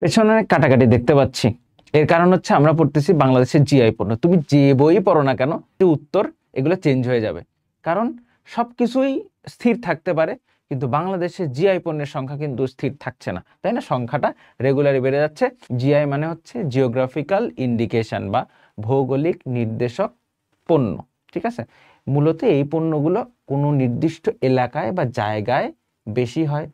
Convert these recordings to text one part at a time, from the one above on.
পেছনে কাটাকাটি দেখতে পাচ্ছি, এর কারণ হচ্ছে আমরা পড়তেছি বাংলাদেশের জিআই পণ্য। তুমি যে বই পড়ো না কেন, উত্তর এগুলো চেঞ্জ হয়ে যাবে, কারণ সবকিছুই স্থির থাকতে পারে, কিন্তু বাংলাদেশের জিআই পণ্যের সংখ্যা কিন্তু স্থির থাকছে না, তাই না? সংখ্যাটা রেগুলারই বেড়ে যাচ্ছে। জিআই মানে হচ্ছে জিওগ্রাফিক্যাল ইন্ডিকেশন বা ভৌগোলিক নির্দেশক পণ্য, ঠিক আছে? মূলত এই পণ্যগুলো কোনো নির্দিষ্ট এলাকায় বা জায়গায় বেশি হয়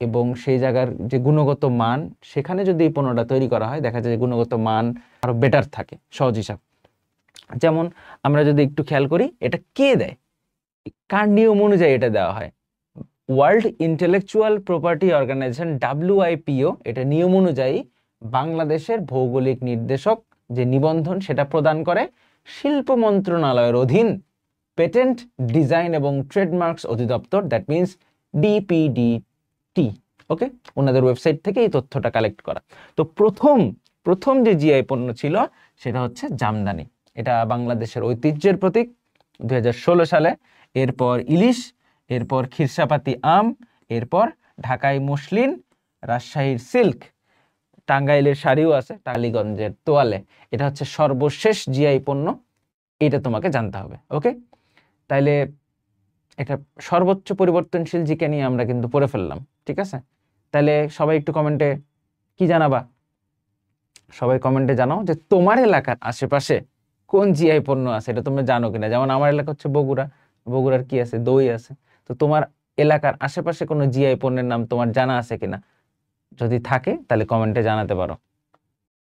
এবং সেই জায়গার যে গুণগত মান, সেখানে যদি এই পণ্যটা তৈরি করা হয় দেখা যায় যে গুণগত মান আরো বেটার থাকে। সহজ হিসাব, যেমন আমরা যদি একটু খেয়াল করি, এটা কে দেয়, কার নিয়ম অনুযায়ী এটা দেওয়া হয়? World intellectual property organisation WIPO এটা নিয়ম অনুযায়ী বাংলাদেশের ভৌগোলিক নির্দেশক যে নিবন্ধন সেটা প্রদান করে শিল্প মন্ত্রণালয়ের অধীন পেটেন্ট ডিজাইন এবং ট্রেডমার্কস অধিদপ্তর, দ্যাট মিনস DPDT। ওকে, ওনাদের ওয়েবসাইট থেকে এই তথ্যটা কালেক্ট করা। তো প্রথম যে জিআই পণ্য ছিল সেটা হচ্ছে জামদানি। এটা বাংলাদেশের ঐতিহ্যের প্রতীক 2016 সালে। এরপর ইলিশ, এরপর খিরসাপাতি আম, এরপর ঢাকাই মসলিন, রাজশাহীর সিল্ক, টাঙ্গাইলের শাড়িও আছে, টালিগঞ্জের তোয়ালে। এটা হচ্ছে সর্বশেষ জিআই পণ্য, এটা তোমাকে জানতে হবে। ওকে, তাইলে এটা সর্বোচ্চ পরিবর্তনশীল জিকে নিয়ে আমরা কিন্তু পড়ে ফেললাম, ঠিক আছে? তাহলে সবাই একটু কমেন্টে কি জানাবা? সবাই কমেন্টে জানাও যে তোমার এলাকার আশেপাশে কোন জিআই পণ্য আছে, এটা তুমি জানো কিনা। যেমন আমার এলাকা হচ্ছে বগুড়া, বগুড়ার কি আছে? দই আছে। তো তোমার এলাকার আশেপাশে কোনো জিআই পণ্যের নাম তোমার জানা আছে কিনা? যদি থাকে তাহলে কমেন্টে জানাতে পারো।